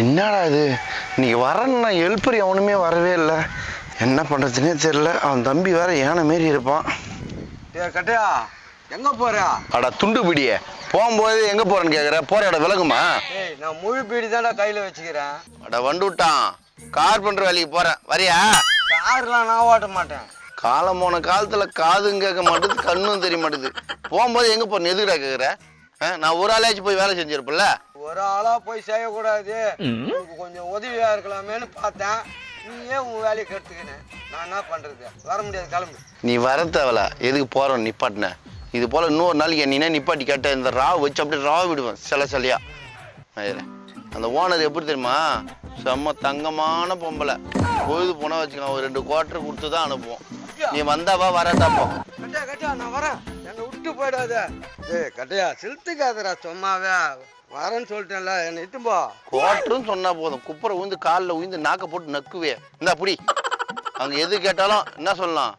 என்னடா இது இன்னைக்கு வரேன்னா எழுப்புற அவனுமே வரவே இல்லை. என்ன பண்ணுறதுனே தெரியல. அவன் தம்பி வேற யானை மாரி இருப்பான். கட்டையா எங்க போற? அட துண்டு பிடியே, போகும்போது எங்கே போகிறேன்னு கேட்குற? போகிற இடம் விலகுமா? ஏய் நான் முழு பீடி தான்டா கையில் வச்சுக்கிறேன். அட வண்டு விட்டான். கார்பெண்டர் வேலைக்கு போகிறேன், வரியா? கார்லாம் நான் ஓட்ட மாட்டேன். காலம் போன காலத்தில் காதும் கேட்க மாட்டேது, கண்ணும் தெரிய மாட்டேது. போகும்போது எங்கே போகிறேன்னு எதுக்குடா கேட்குற? நான் ஒரு ஆளாச்சும் போய் வேலை செஞ்சிருப்பேன்ல. ஒரு ஆளா போய் செய்யக்கூடாது, உனக்கு கொஞ்சம் உதவியா இருக்கலாமேன்னு பார்த்தேன். நீ ஏன் உன் வேலையை கெடுத்துக்கினேன்? நான் என்ன பண்றது? வர முடியாது, கிளம்பு. நீ வர தேவல, எதுக்கு போகிறோம் நிப்பாட்டின? இது போல் இன்னொரு நாளைக்கு என்னன்னா நிப்பாட்டி கேட்ட இந்த ராவ் வச்சு அப்படியே ராவ் விடுவேன் சிலையா. அந்த ஓனர் எப்படி தெரியுமா? செம்ம தங்கமான பொம்பளை. பொழுது போனால் வச்சுக்கலாம், ஒரு 2 குவார்டர் கொடுத்து தான் அனுப்புவோம். நீ வந்தாவா வராட்டாப்போ? கட்டையா கட்டையா நான் வரேன், என்னை விட்டு போயிடாத. ஏய் கட்டையா செலுத்துக்காதரா, சும்மாவே வரேன்னு சொல்லிட்டேன்ல, என்னை இட்டும்போ. குவார்டரும் சொன்னா போதும், குப்புற உயிந்து காலில் உயிந்து நாக்க போட்டு நக்குவே. இந்த அப்படி அங்க எது கேட்டாலும் என்ன சொல்லலாம்?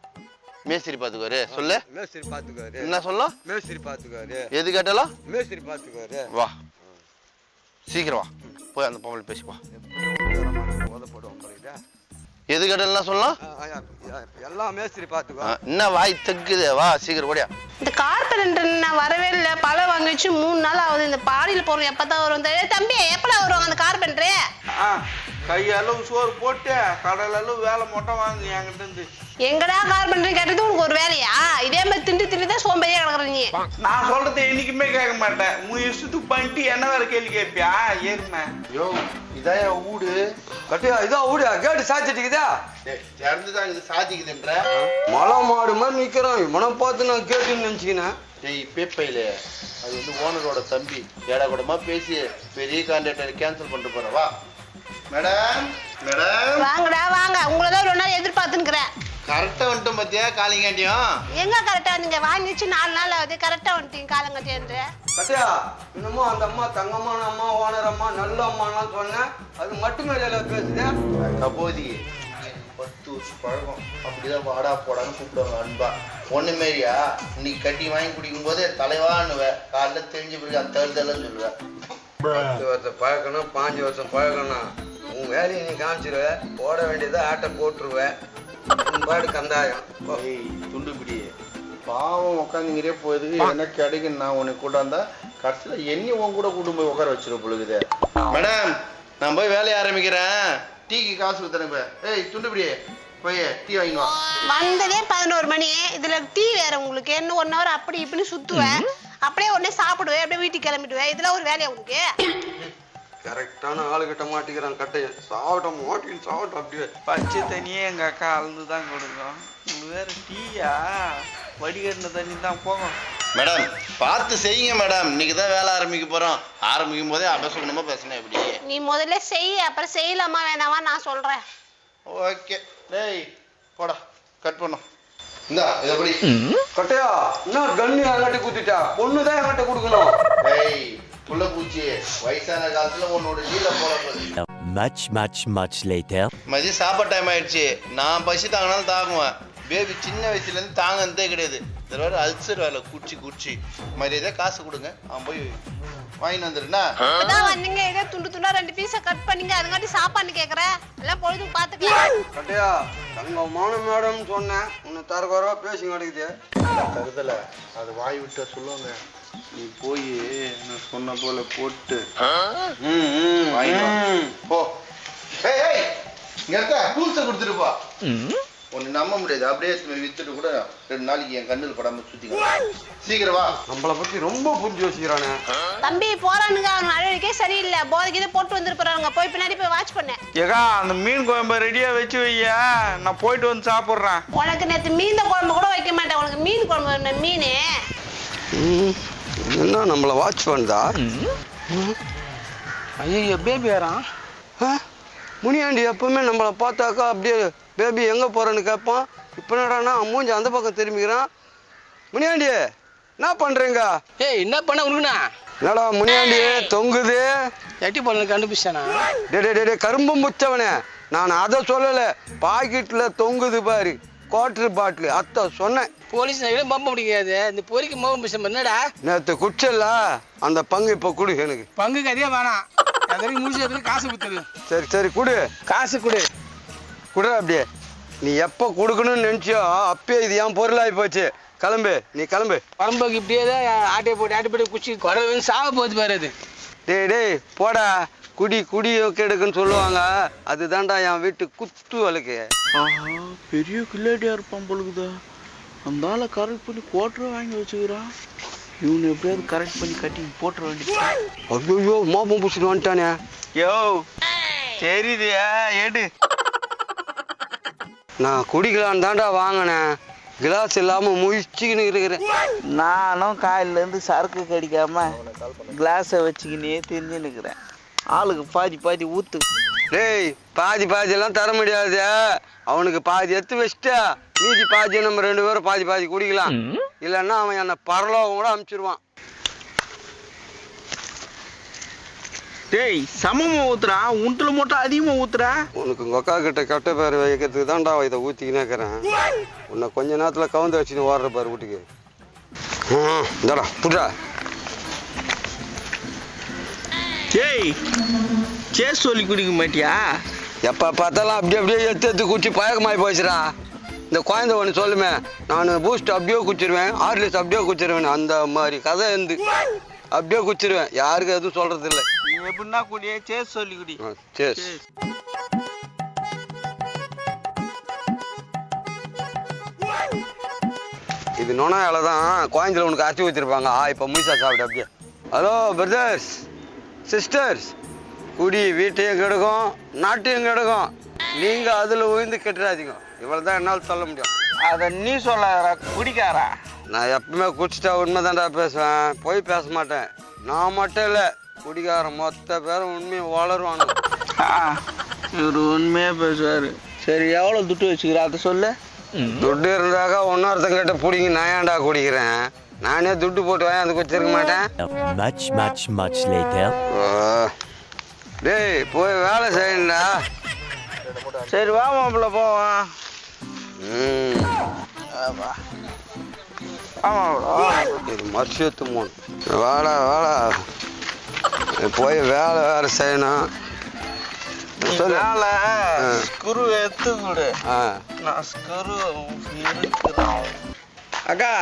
மேஸ்திரி பாத்துக்காரு சொல்லு. மேஸ்திரி பாத்துக்காரு. என்ன சொல்லலாம்? மேஸ்திரி பாத்துக்காரு. எது கேட்டாலும் மேஸ்திரி பாத்துக்காரு. வா சீக்கிரம் வா, போய் அந்த பொம்பளை பேசிப்பா. எது கேட்டாலும் சொல்லலாம், எல்லாம் மேஸ்திரி பாத்துக்கோ. என்ன வாய் தக்குது, வா சீக்கிரம் ஓடியா. இந்த கார்பெண்டர் நான் வரவே இல்லை, பழம் வாங்கி வச்சு 3 நாள் ஆகுது. இந்த பாடியில் போறோம், எப்பதான் வரும்? தம்பி எப்படா வருவாங்க அந்த கார்பெண்டரு? கையளவு சோறு போட்டு கடலளவு வேலை மொட்டை வாங்க என்கிட்ட இருந்து. எங்கடா கார்பெண்டர் கேட்டது உனக்கு ஒரு வேலையா? இதே மாதிரி திண்டு தான் சோம்பேறியா கிடக்குறீங்க. நான் சொல்றது என்னைக்குமே கேட்க மாட்டேன். உன் இஷ்டத்துக்கு பண்ணிட்டு என்ன வேற கேள்வி கேட்பியா? ஏறுமே யோ இதான் என் வீடு. கட்டியா இதான் வீடு, கேட்டு சாச்சிட்டுக்குதா? திறந்துதான் இது சாதிக்குதுன்ற. மலை மாடு மாதிரி நிக்கிறான், இவனை பார்த்து நான் கேட்டுன்னு நினைச்சுக்கினேன். ஏய் பேப்பையில அது வந்து ஓனரோட தம்பி. ஏடா கூடமா பேசி பெரிய கான்ட்ராக்டர் கேன்சல் பண்ணிட்டு போற. வா மேடம். மேடம் வாங்கடா வாங்க, உங்களதான் ஒரு நாள் எதிர்பார்த்துக்கிறேன். கரெக்டா வந்துட்டோம் பாத்தியா காலிங்காட்டியும். எங்க கரெக்டா வந்தீங்க? வாங்கி வச்சு 4 நாள் ஆகுது, கரெக்டா வந்துட்டீங்க காலங்கட்டியன்று. கட்டியா இன்னமும் அந்த அம்மா தங்கமான அம்மா, ஓனர் அம்மா, நல்ல அம்மாலாம் சொன்னேன், அது மட்டுமே பேசுது. கபோதி 10 வருஷம் பழகம், அப்படிதான் வாடா போடான்னு கூப்பிடுவாங்க அன்பா. ஒண்ணு மாரியா இன்னைக்கு கட்டி வாங்கி குடிக்கும் போது தலைவான்னுவேன், காலைல தெரிஞ்ச பிறகு அந்த தழுதெல்லாம் சொல்லுவேன். 10 வருஷம் பழக்கணும், 5 வருஷம் பழக்கணும். உன் வேலையை நீ காமிச்சிருவ, போட வேண்டியதை ஆட்டை போட்டுருவேன். பாடு கந்தாயம். துண்டு பிடி பாவம் உட்காந்துங்கிறே போகுது. என்ன கிடைக்கும்? நான் உனக்கு கூட்டாந்தா கடைசியில் என்னை உன் கூட கூட்டு போய் உட்கார வச்சிருக்க பொழுது. மேடம் நான் போய் வேலையை ஆரம்பிக்கிறேன், டீக்கு காசு கொடுத்துறேன். ஏய் துண்டு பிடி போய் டீ வாங்கிவா. வந்ததே 11 மணி, இதுல டீ வேற உங்களுக்கு. இன்னும் 1 ஹவர் அப்படி இப்படின்னு சுத்துவேன், அப்படியே உடனே சாப்பிடுவேன், அப்படியே வீட்டுக்கு கிளம்பிடுவேன். இதெல்லாம் ஒரு வேலையா உங்களுக்கு? கரெக்டான ஆளுகிட்ட மாட்டிக்கிறான் கட்டைய. சாப்பிட்டோம் மாட்டின்னு சாப்பிட்டோம். அப்படியே பச்சை தண்ணியே எங்க அக்கா அழுந்து தான் கொடுக்கும். உங்களுக்கு வேற டீயா? வடிகட்டின தண்ணி தான் போகும். மேடம் பார்த்து செய்யுங்க மேடம், இன்னைக்கு தான் வேலை ஆரம்பிக்க போறோம். ஆரம்பிக்கும் போதே அபசகுணமா பேசணும். எப்படி நீ முதல்ல செய், அப்புறம் செய்யலாமா வேணாமா நான் சொல்றேன். ஓகே டேய் போடா கட் பண்ணோம். இந்தா இதை படி. கட்டையா இன்னும் கண்ணு என்கிட்ட குத்திட்டா, பொண்ணுதான் என்கிட்ட கொடுக்கணும். டேய் புள்ள பூச்சி, வயசான காலத்துல உன்னோட ஜீல போல. much later. மதியம் சாப்பாடு டைம் ஆயிடுச்சு. நான் பசி தாங்கினாலும் தாங்குவேன். பேபி சின்ன வயசுல இருந்து தாங்கந்தே கிடையாது. இந்த வேற அல்சர் வேலை குச்சி மரியாதை காசு கொடுங்க, அவன் போய் வாங்கிட்டு வந்துருண்ணா. அதான் வந்தீங்க, ஏதோ துண்டு துண்டா 2 பீஸை கட் பண்ணீங்க, அதுங்காட்டி சாப்பாடு கேட்குறேன். எல்லாம் பொழுதும் பார்த்துக்கலாம். கட்டையா தங்கமான மேடம் சொன்னேன், உன்னை தரக்குறவா பேசி கிடக்குது. தருதல அது வாய் விட்ட சொல்லுவாங்க. நீ போய் நான் சொன்ன போல போட்டு போ. டூல்ஸை கொடுத்துருப்பா. ஒன்னு நம்ப முடியாது, அப்படியே வித்துட்டு கூட 2 நாளைக்கு என் கண்ணில் படாம சுத்திக்கலாம். சீக்கிரம் வா. நம்மளை பத்தி ரொம்ப புரிஞ்சு யோசிக்கிறானே. தம்பி போறானுங்க, அவன் அழகே சரியில்லை, போதைக்கு போட்டு வந்துருப்பாங்க. போய் பின்னாடி போய் வாட்ச் பண்ணேன். ஏகா அந்த மீன் குழம்பு ரெடியா வச்சு வையா, நான் போயிட்டு வந்து சாப்பிட்றேன். உனக்கு நேற்று மீன் குழம்பு கூட வைக்க மாட்டேன், உனக்கு மீன் குழம்பு வேணும். மீன் என்ன நம்மளை வாட்ச் பண்ணுதா? ஐயோ பேபி வரான். முனியாண்டி எப்பவுமே நம்மளை பார்த்தாக்கா அப்படியே பேபி எங்கே போகிறேன்னு கேட்பான். இப்போ என்னடானா மூஞ்சி அந்த பக்கம் திரும்பிக்கிறான். முனியாண்டி என்ன பண்ணுறீங்க? ஏய் என்ன பண்ண உனக்குண்ணா? என்னடா முனியாண்டி தொங்குது? எட்டி போல கண்டுபிடிச்சானா? டே கரும்பு முச்சவனே, நான் அதை சொல்லலை. பாக்கெட்டில் தொங்குது பாரு, குவார்டர் பாட்டில், அத்தை சொன்னேன். போலீஸ் பம்ப முடியாது. இந்த பொறிக்கு மோகம் பிசம் என்னடா? நேற்று குடிச்சல அந்த பங்கு இப்போ கொடு எனக்கு. பங்கு கதையா வேணாம், அது வரைக்கும் முடிச்சு எடுத்து காசு கொடுத்துரு. சரி சரி கொடு. காசு கொடு. கொடு அப்படியே. நீ எப்போ கொடுக்கணும்னு நினச்சியோ அப்பயே இது என் பொருளாகி போச்சு. கிளம்பு, நீ கிளம்பு. பரம்போக்கு இப்படியே தான் ஆட்டை போட்டு குச்சி குறை வந்து சாக போகுது பாரு அது. டேய் போடா. குடி கெடுக்குன்னு சொல்லுவாங்க. அதுதான்டா என் வீட்டு குத்து வழக்கு. ஆஹா, பெரிய கில்லாடியா இருப்பான் பொழுதுதா. அந்த ஆளை கரெக்ட் பண்ணி கோட்டரை வாங்கி வச்சுக்கிறான். இவனை எப்படியாவது கரெக்ட் பண்ணி கட்டி போட்டுற வேண்டியது. ஐயோ மோப்பம் பிடிச்சிட்டு வந்துட்டானே. யோ சரிதியா எடு. நான் குடிக்கலான்னு தான்டா வாங்கினேன். கிளாஸ் இல்லாமல் முழிச்சுக்கின்னு இருக்கிறேன். நானும் காயிலேருந்து சரக்கு கடிக்காம கிளாஸை வச்சுக்கினே தெரிஞ்சுன்னு இருக்கிறேன். ஆளுக்கு பாதி ஊத்து. டேய் பாதியெல்லாம் தர முடியாது. அவனுக்கு பாதி எடுத்து வச்சுட்டா மீதி பாதியை நம்ம 2 பேரும் பாதி குடிக்கலாம். இல்லைன்னா அவன் என்னை பரலோகம் கூட அனுப்பிச்சிடுவான். டேய் சமமா ஊத்துறா, உன்ட்டுல மட்டும் அதிகமா ஊத்துறா. உனக்கு உங்கள் அக்கா கிட்ட கெட்ட பேர் வைக்கிறதுக்கு தான்டா இதை ஊற்றிக்கினே இருக்கிறேன். உன்னை கொஞ்ச நேரத்தில் கவுந்து வச்சுன்னு ஓடுற பாரு வீட்டுக்கு. இந்தாடா புட்டா. டேய் சேஸ் சொல்லி குடிக்க மாட்டியா? எப்போ பார்த்தாலும் அப்படியே எடுத்து குச்சி பழக்கமாகி போச்சுடா. இந்த குழந்தை ஒன்று சொல்லுமே, நான் பூஸ்ட் அப்படியே குச்சிருவேன், ஹார்லிக்ஸ் அப்படியே குச்சிருவேன். அந்த மாதிரி கதை இருந்து அப்படியே குச்சிருவேன். யாருக்கும் எதுவும் சொல்றது இல்லை. நீ எப்படின்னா குடியே சேஸ் சொல்லி குடி. சேஸ். இது நொனாயால தான் குழந்தைல உனக்கு அரைச்சி வச்சிருப்பாங்க. இப்போ முயசா சாப்பிடு அப்படியே. ஹலோ பிரதர்ஸ் சிஸ்டர்ஸ், குடி வீட்டையும் கெடுக்கும் நாட்டையும் கெடுக்கும். நீங்கள் அதில் உயிர்ந்து கெட்டுறாதீங்க. இவ்வளோ தான் என்னால் சொல்ல முடியும். அதை நீ சொல்லாதடா குடிக்காரா. நான் எப்பவுமே குடிச்சிட்டா உண்மை தான்டா பேசுவேன், போய் பேச மாட்டேன். நான் மட்டும் இல்லை, குடிக்காரன் மொத்த பேரும் உண்மையை வளருவானு. இவர் உண்மையாக பேசுவார். சரி எவ்வளோ துட்டு வச்சுக்கிறா அதை சொல்லு. துட்டு இருந்தாக்கா இன்னொருத்தங்கிட்ட பிடிங்க. நான் ஏன்டா குடிக்கிறேன்? நானே துட்டு போட்டு வாங்கி குடிச்சிருக்க மாட்டேன். Much later. டேய் போய் வேலை செய்யணும்டா. சரி வா மாப்பிள்ள போவான். இது மர்ஷத்து மூணு. வாடா போய் வேலை செய்யணும். வேலை ஸ்க்ரூ எடுத்து கொடு. நான் ஸ்க்ரூ இருக்குதான். அக்கா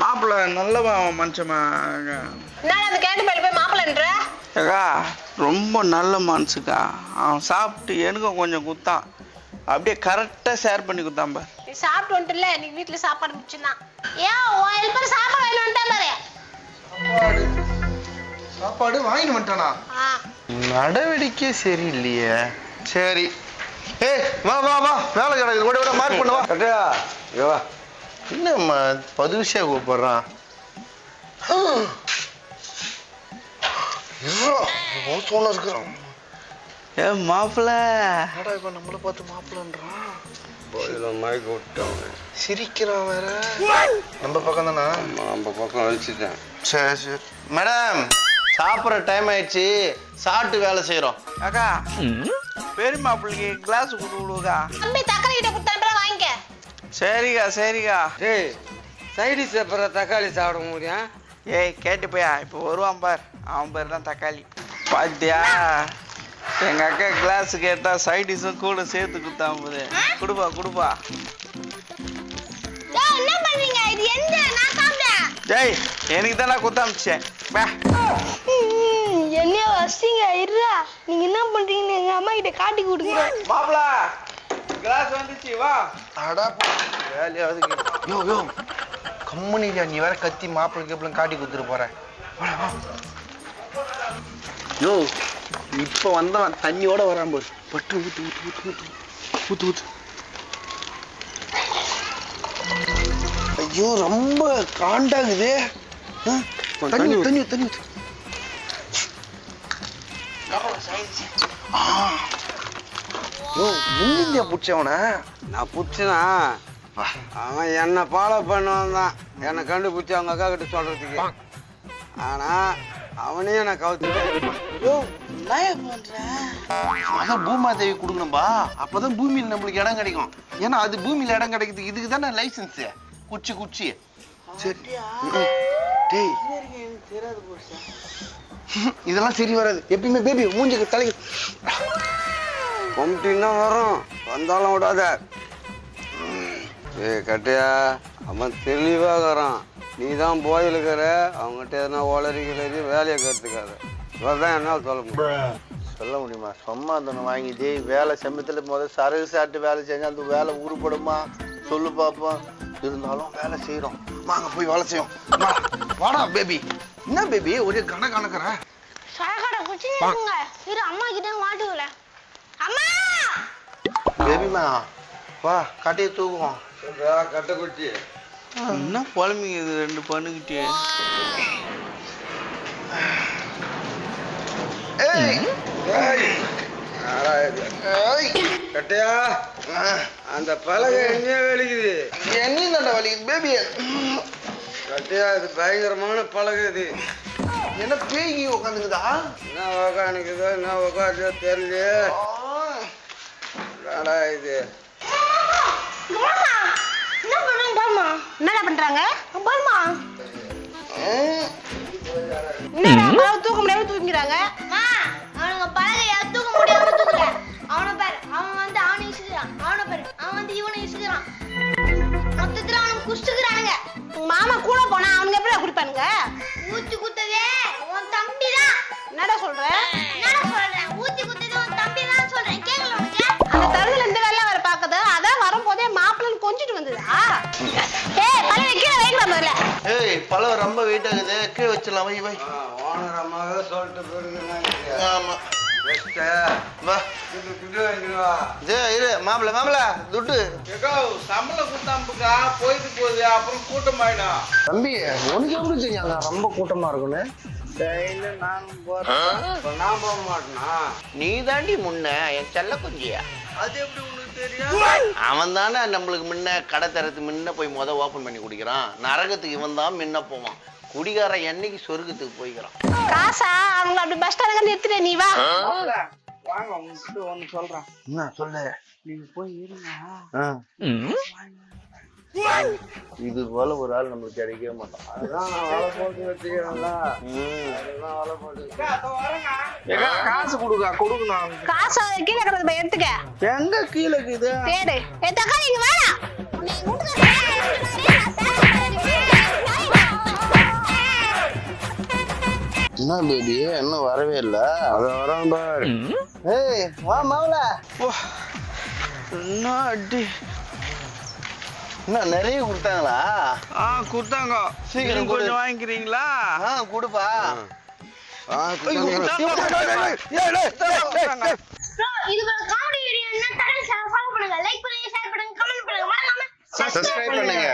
மாப்பிள்ள நல்ல மனுஷமா அக்கா. நான் அந்த கேட்டு போய் மாப்பிள்ளன்ற. அக்கா ரொம்ப நல்ல மனுஷுக்கா. அவன் சாப்பிட்டு எனக்கும் கொஞ்சம் குத்தான். அப்படியே கரெக்டாக ஷேர் பண்ணி குத்தான் பாரு. நீ சாப்பிட்டு வந்துட்டுல, நீ வீட்டுல சாப்பாடு முடிச்சுதான். ஏன் உன் ஹெல்ப்பர் சாப்பாடு வாங்கி வந்துட்டான் பாரு. சாப்பாடு வாங்கிட்டு வந்துட்டானா? நடவடிக்கை சரியில்லையே. சரி வா வேலை கிடக்குது. கூட மார்க் பண்ணுவா. கட்டியா வா. என்னம்மா பதுவிஷா கூப்பிடுறான்? ஏ மாப்பிள்ள இப்ப நம்மள பார்த்து மாப்பிள்ளன்றான். மயக்க விட்டாங்க. சிரிக்கிறான் வேற. நம்ம பக்கம் தானா? நம்ம பக்கம் அழிச்சிட்டேன். சரி மேடம், சாப்பிட்ற டைம் ஆயிடுச்சு, சாப்பிட்டு வேலை செய்யறோம். அக்கா பெரிய மாப்பிள்ளைக்கு கிளாஸ் கொடுக்கா. தம்பி தக்காளி கிட்ட கொடுத்தான்ற வாங்கிக்க. சரிக்கா. டேய் சைடிஸ் அப்புறம் தக்காளி சாப்பிட முடியும்? ஏய் கேட்டு போயா, இப்போ வருவான் பார். அவன் பேர் தான் தக்காளி. பாத்தியா எங்க அக்கா கிளாஸ் கேட்டா சைடிஸும் கூட சேர்த்து கொடுத்தான் போது. கொடுப்பா. டேய் என்ன பண்றீங்க? இது எந்த நான் சாப்பிட்டேன். டேய் எனக்கு தானே குத்தாமிச்சேன். என்ன வசிங்க இருடா. நீங்க என்ன பண்றீங்கன்னு எங்க அம்மா கிட்ட காட்டி கொடுக்குறேன். மாப்பிள்ள கிளாஸ் வந்துச்சு வா. அடா வேலையாவது யோ கம்முனியா. நீ வேற கத்தி மாப்பிள்ளை காட்டி கொடுத்துட்டு போற. யோ இப்போ வந்தவன் தண்ணியோட வரான் போது. பட்டு ஊத்து. ஐயோ ரொம்ப காண்டாகுது. தண்ணி ஊத்து. எங்க பிடிச்சவன? நான் பிடிச்சனா அவன் என்னை ஃபாலோ பண்ணுவான் தான். என்னை கண்டுபிடிச்சி அவங்க அக்கா கிட்ட சொல்றதுக்கு. ஆனா அவனையும் நான் கவுத்துட்டேன். அதான் பூமாதேவி கொடுக்கணும்பா. அப்பதான் பூமியில நம்மளுக்கு இடம் கிடைக்கும். ஏன்னா அது பூமியில இடம் கிடைக்குது. இதுக்கு தானே லைசன்ஸ். குச்சி சரி. டேய் இதெல்லாம் சரி வராது. எப்பயுமே பேபி மூஞ்சிக்கு தலைக்கு கொம்பிட்டின்னா வரும், வந்தாலும் விடாத. ஏய் கட்டையா, அவன் தெளிவாகிறான். நீ தான் போயிலுக்கிற, அவங்ககிட்ட எதனா ஒளறி கிளறி வேலையை கற்றுக்காத. இவதான் என்னால் சொல்ல முடியும். சொல்ல முடியுமா? சும்மா அந்த வாங்கிட்டு வேலை சமயத்தில் முதல் சரகு சாப்பிட்டு வேலை செஞ்சா அந்த வேலை உருப்படுமா சொல்லு பார்ப்போம். இருந்தாலும் வேலை செய்கிறோம், வாங்க போய் வேலை செய்யும். வாடா பேபி. என்ன பேபி ஒரே கணக்கிற? சரக்கடை குச்சிங்க இரு, அம்மா கிட்ட மாட்டுக்கல. அம்மா பேபிமா வா, கட்டையை தூக்குவோம். கட்டை குச்சி என்ன புலம்பிங்க இது ரெண்டு பண்ணுக்கிட்டே? கட்டையா, அந்த பலகை எங்கேயே வலிக்குது. என்னையும் தாண்டா வலிக்குது பேபி. கட்டையா, இது பயங்கரமான பலகை. இது என்ன பேய்கி உட்காந்துக்குதா? என்ன உக்காந்துக்குதோ என்ன உக்காந்தோ தெரியலையே. என்னடா இது? என்னடா பண்றாங்க? பாருமா, என்னடா தூக்க முடியாம தூங்கிறாங்க. அவனுங்க பலகையா தூக்க முடியாம தூக்கல. அவனை பாரு, அவன் வந்து அவனை இசுக்கிறான். அவனை பாரு, அவன் வந்து இவனை இசுக்கிறான். மொத்தத்துல அவனுக்கு குடிச்சுக்கிறானுங்க. உங்க மாமா கூட போனா அவனுங்க எப்படி குடிப்பானுங்க? ஊத்தி குத்ததே உன் தம்பி தான். என்னடா சொல்ற? என்னடா சொல்றேன்? ஊத்தி குத்ததே உன் தம்பி தான் சொல்றேன். கேட்கல உனக்கு? அந்த தருதுல இந்த வேலை வர பாக்குது, அதான் வரும்போதே மாப்பிள்ளன்னு கொஞ்சிட்டு வந்ததா? ஏய் பழைய கீழே வைக்கிற முதல்ல. ஏய் பழம் ரொம்ப வெயிட் ஆகுது, கீழே வச்சிடலாம். வை வை. ஓனர் அம்மாவே சொல்லிட்டு போயிருந்தேன். ஆமா வா. இரு மாப்பிள்ள துட்டு சம்பளம் கொடுத்தாம்புக்கா போயிட்டு போகுது, அப்புறம் கூட்டமாயிடும். தம்பி. உனக்கு எப்படி தெரியும் ரொம்ப கூட்டமா இருக்குன்னு? நானும் போறேன். நான் போக மாட்டேனா? நீ தாண்டி முன்ன என் செல்ல குஞ்சியா. அது எப்படி உனக்கு தெரியும்? அவன் தானே நம்மளுக்கு முன்ன கடை தரத்து முன்ன போய் ஓபன் பண்ணி குடிக்கிறான். நரகத்துக்கு இவன் தான் முன்ன போவான். குடிகாரன் என்னைக்கு சொர்க்கத்துக்கு போய்க்கிறான். காசா அவங்க அப்படி பஸ் ஸ்டாண்ட் நிறுத்துற, நீ வா. வாங்க உங்ககிட்ட ஒண்ணு சொல்றேன். என்ன சொல்லு? நீங்க போய் இருங்க. இது போல ஒரு ஆள் நம்மளுக்கு கிடைக்கவே மாட்டான். அதுதான் நான் வலை போட்டு வச்சுக்கிறேன்ல. அதுதான் வலை போட்டு. காசு கொடுக்கணும். காசு கீழே கிடக்குது போய் எடுத்துக்க. எங்க கீழே இருக்குது? தேடு. ஏ தக்கா நீங்க வேணா. என்ன பேபி இன்னும் வரவே இல்ல? அதை வரான் பார். ஏய் வா மாவுல. என்ன அடி? என்ன நிறைய கொடுத்தாங்களா? கொடுத்தாங்க. சீக்கிரம் கொஞ்சம் வாங்கிக்கிறீங்களா? கொடுப்பா. இது ஒரு காமெடி வீடியோ. என்ன தரேன், ஃபாலோ பண்ணுங்க, லைக் பண்ணுங்க, ஷேர் பண்ணுங்க, கமெண்ட் பண்ணுங்க, மறக்காம சப்ஸ்கிரைப் பண்ணுங்க.